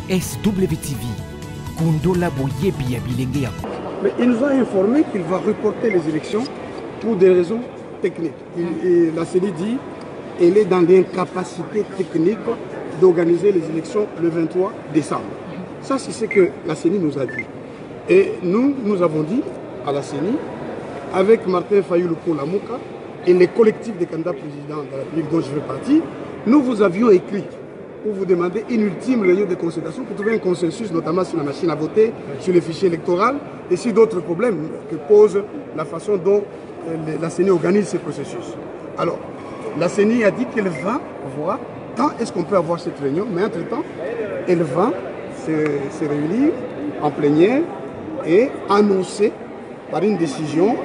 SWTV, Kundola Boyebi Abilenge. Mais il nous a informé qu'il va reporter les élections pour des raisons techniques. Et la CENI dit qu'elle est dans l'incapacité technique d'organiser les élections le 23 décembre. Ça, c'est ce que la CENI nous a dit. Et nous avons dit à la CENI, avec Martin Fayulu-Lamouka et les collectifs des candidats présidents de la République dont je fais partie, nous vous avions écrit pour vous demander une ultime réunion de concertation pour trouver un consensus, notamment sur la machine à voter, sur les fichiers électoraux et sur d'autres problèmes que pose la façon dont la CENI organise ces processus. Alors, la CENI a dit qu'elle va voir quand est-ce qu'on peut avoir cette réunion, mais entre-temps, elle va se réunir en plénière et annoncer par une décision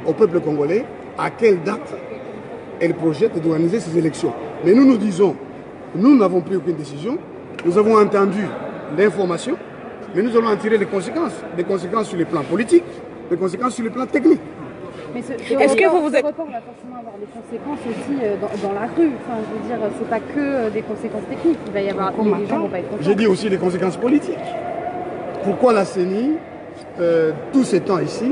au peuple congolais à quelle date elle projette d'organiser ces élections. Mais nous disons, nous n'avons pris aucune décision, nous avons entendu l'information, mais nous allons en tirer les conséquences sur le plan politique, des conséquences sur le plan technique. Est-ce que vous êtes... report va forcément avoir des conséquences aussi dans la rue. Enfin, je veux dire, c'est pas que des conséquences techniques. Il va y avoir les gens vont pas être contents. J'ai dit aussi des conséquences politiques. Pourquoi la CENI, tout ce temps ici,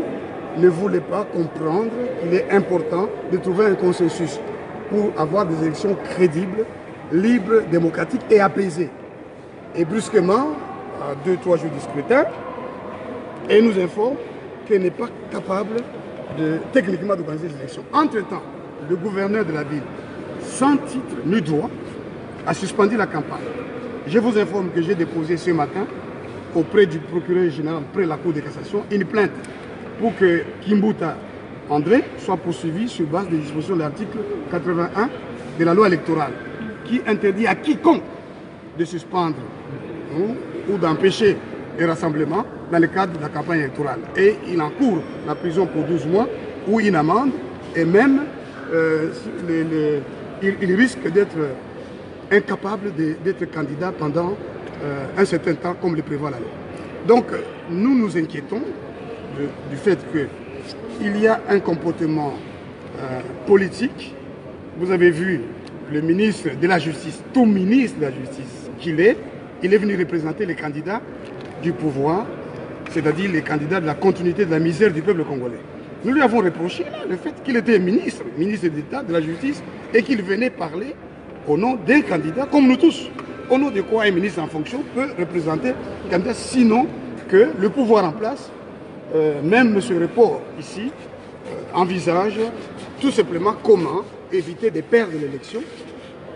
ne voulait pas comprendre qu'il est important de trouver un consensus pour avoir des élections crédibles, libres, démocratiques et apaisées. Et brusquement, à 2-3 jours du scrutin, elle nous informe qu'elle n'est pas capable techniquement d'organiser les élections. Entre-temps, le gouverneur de la ville, sans titre ni droit, a suspendu la campagne. Je vous informe que j'ai déposé ce matin auprès du procureur général, près de la Cour de cassation, une plainte pour que Kimbuta André soit poursuivi sur base des dispositions de l'article 81 de la loi électorale, qui interdit à quiconque de suspendre ou d'empêcher les rassemblements dans le cadre de la campagne électorale. Et il encourt la prison pour 12 mois ou une amende, et même il risque d'être incapable d'être candidat pendant un certain temps, comme le prévoit la loi. Donc, nous nous inquiétons du fait qu'il y a un comportement politique. Vous avez vu le ministre de la Justice, tout ministre de la Justice qu'il est, il est venu représenter les candidats du pouvoir, c'est-à-dire les candidats de la continuité de la misère du peuple congolais. Nous lui avons reproché le fait qu'il était ministre d'État de la Justice et qu'il venait parler au nom d'un candidat, comme nous tous. Au nom de quoi un ministre en fonction peut représenter un candidat, sinon que le pouvoir en place, même M. Report ici, envisage tout simplement comment éviter de perdre l'élection,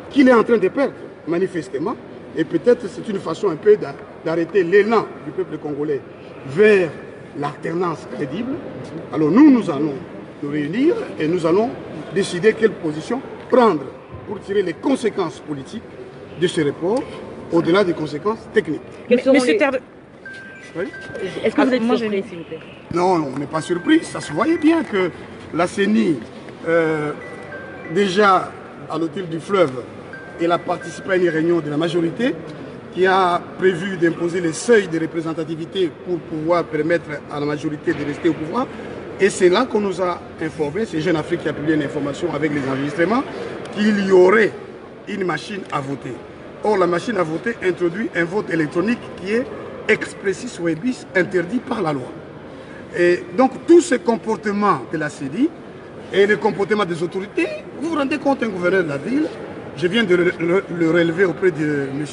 qu'il est en train de perdre manifestement, et peut-être c'est une façon un peu d'arrêter l'élan du peuple congolais vers l'alternance crédible. Alors nous allons nous réunir et nous allons décider quelle position prendre pour tirer les conséquences politiques de ce report, au-delà des conséquences techniques. Oui. Est-ce que vous êtes surpris, s'il vous plaît? Non, on n'est pas surpris. Ça se voyait bien que la CENI, déjà à l'hôtel du fleuve, elle a participé à une réunion de la majorité qui a prévu d'imposer les seuils de représentativité pour pouvoir permettre à la majorité de rester au pouvoir. Et c'est là qu'on nous a informé, c'est Jeune Afrique qui a publié une information avec les enregistrements, qu'il y aurait une machine à voter. Or, la machine à voter introduit un vote électronique qui est expressis verbis interdit par la loi. Et donc, tous ces comportements de la CENI et les comportements des autorités, vous vous rendez compte, un gouverneur de la ville, je viens de le relever auprès de M.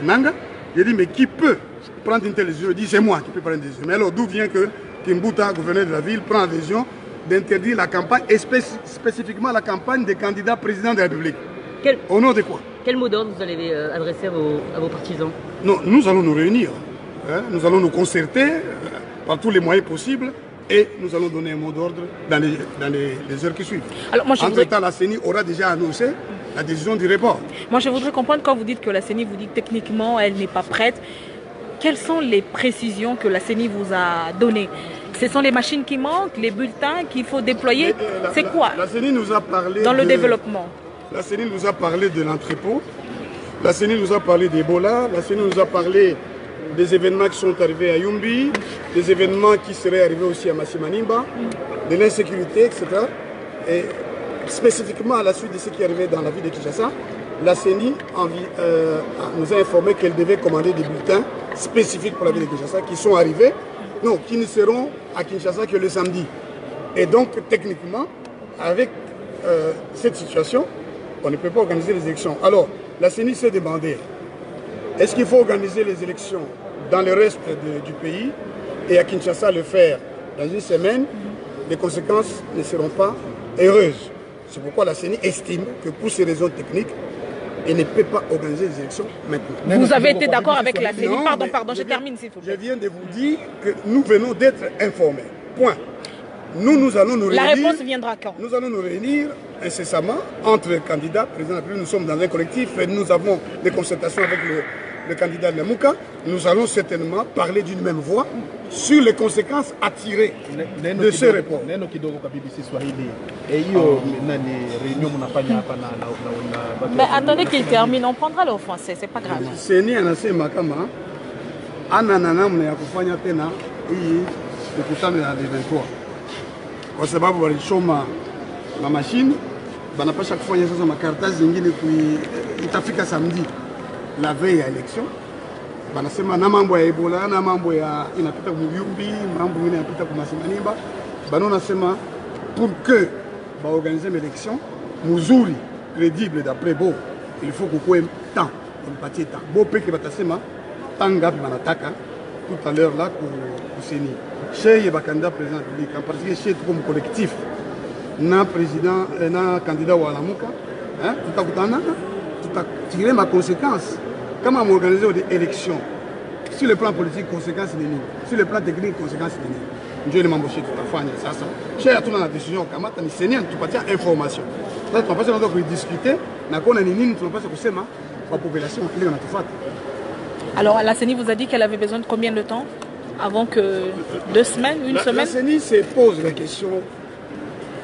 Nanga, j'ai dit, mais qui peut prendre une telle décision? Il dit, c'est moi qui peux prendre une décision. Mais alors, d'où vient que Kimbuta, gouverneur de la ville, prend la décision d'interdire la campagne, et spécifiquement la campagne des candidats présidents de la République? Au nom de quoi? Quel mot d'ordre vous allez adresser à vos partisans? Non, nous allons nous réunir, nous allons nous concerter par tous les moyens possibles et nous allons donner un mot d'ordre dans les heures qui suivent. Entre-temps, la CENI aura déjà annoncé la décision du report. Moi, je voudrais comprendre, quand vous dites que la CENI vous dit que techniquement, elle n'est pas prête, quelles sont les précisions que la CENI vous a données? Ce sont les machines qui manquent, les bulletins qu'il faut déployer? C'est quoi la CENI nous a parlé dans le développement? La CENI nous a parlé de l'entrepôt, la CENI nous a parlé d'Ebola, la CENI nous a parlé des événements qui sont arrivés à Yumbi, des événements qui seraient arrivés aussi à Massimanimba, de l'insécurité, etc. Et spécifiquement à la suite de ce qui est arrivé dans la ville de Kinshasa, la CENI nous a informé qu'elle devait commander des bulletins spécifiques pour la ville de Kinshasa qui sont arrivés, non, qui ne seront à Kinshasa que le samedi. Et donc, techniquement, avec cette situation, on ne peut pas organiser les élections. Alors, la CENI s'est demandé, est-ce qu'il faut organiser les élections dans le reste du pays et à Kinshasa le faire dans une semaine? Les conséquences ne seront pas heureuses. C'est pourquoi la CENI estime que pour ces raisons techniques, elle ne peut pas organiser les élections maintenant. Vous avez été d'accord avec la CENI? Pardon, je termine s'il vous plaît. Je viens de vous dire que nous venons d'être informés. Point. Nous allons nous réunir. La réponse viendra quand? Nous allons nous réunir incessamment entre candidats. Président de la République, nous sommes dans un collectif et nous avons des concertations avec le candidat de Mouka. Nous allons certainement parler d'une même voix sur les conséquences à tirer de ce report. Mais attendez qu'il termine, on prendra le français, c'est pas grave. Seni anasema kama ana namna ya kufanya tena hii mkutano ya 23 kwa sababu walichoma na mashine banapasha kufanya sasa makaratasi zingine itafika samedi la veille ya election. Banasema na mambo ya Ebola na mambo ya inapita kumuyumbi, mambo mengine yanapita kumasimaniba. Bano nasema pour que ba organiser une élection muzuri crédible d'après Bo, il faut qu'on ait temps, on patie temps. Bo peke batasema tanga banataka tout à l'heure là pour Seni. Chez ba candidat président de la République en particulier chez comme collectif na président na candidat wa Lamuka, hein, tutakutana tirer ma conséquence. Comment organiser des élections? Sur le plan politique, conséquences c'est nini? Sur le plan technique, conséquences c'est nini? Je vais m'embaucher tout à fait. Ça. Chez tout dans la décision, comment tu sais tu peux dire information. Là, tu vas pas seulement discuter, na kona nini, tu vas pas se kusema la population qui est dans tout. Alors, la CENI vous a dit qu'elle avait besoin de combien de temps avant que 2 semaines, une semaine? La CENI se pose la question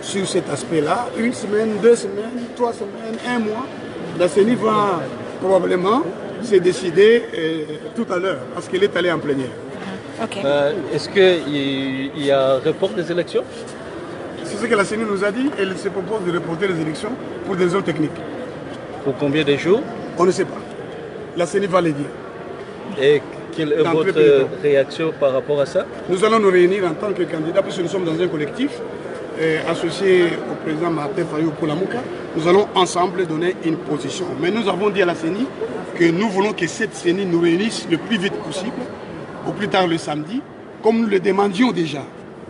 sur cet aspect-là. 1 semaine, 2 semaines, 3 semaines, 1 mois. La CENI va probablement se décider tout à l'heure parce qu'elle est allée en plénière. Okay. Est-ce qu'il y a un report des élections? C'est ce que la CENI nous a dit. Elle se propose de reporter les élections pour des raisons techniques. Pour combien de jours? On ne sait pas. La CENI va le dire. Et quelle est votre réaction par rapport à ça? Nous allons nous réunir en tant que candidats, puisque nous sommes dans un collectif associé au président Martin Fayou pour la Mouka. Nous allons ensemble donner une position. Mais nous avons dit à la CENI que nous voulons que cette CENI nous réunisse le plus vite possible, au plus tard le samedi, comme nous le demandions déjà.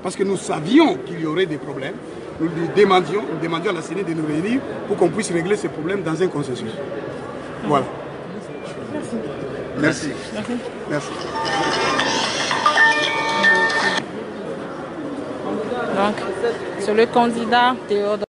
Parce que nous savions qu'il y aurait des problèmes. Nous demandions à la CENI de nous réunir pour qu'on puisse régler ces problèmes dans un consensus. Voilà. Merci. Merci. Merci. Donc, sur le candidat Théodore.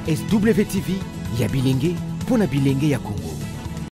SWTV ya Bilenge pona Bilenge ya Congo.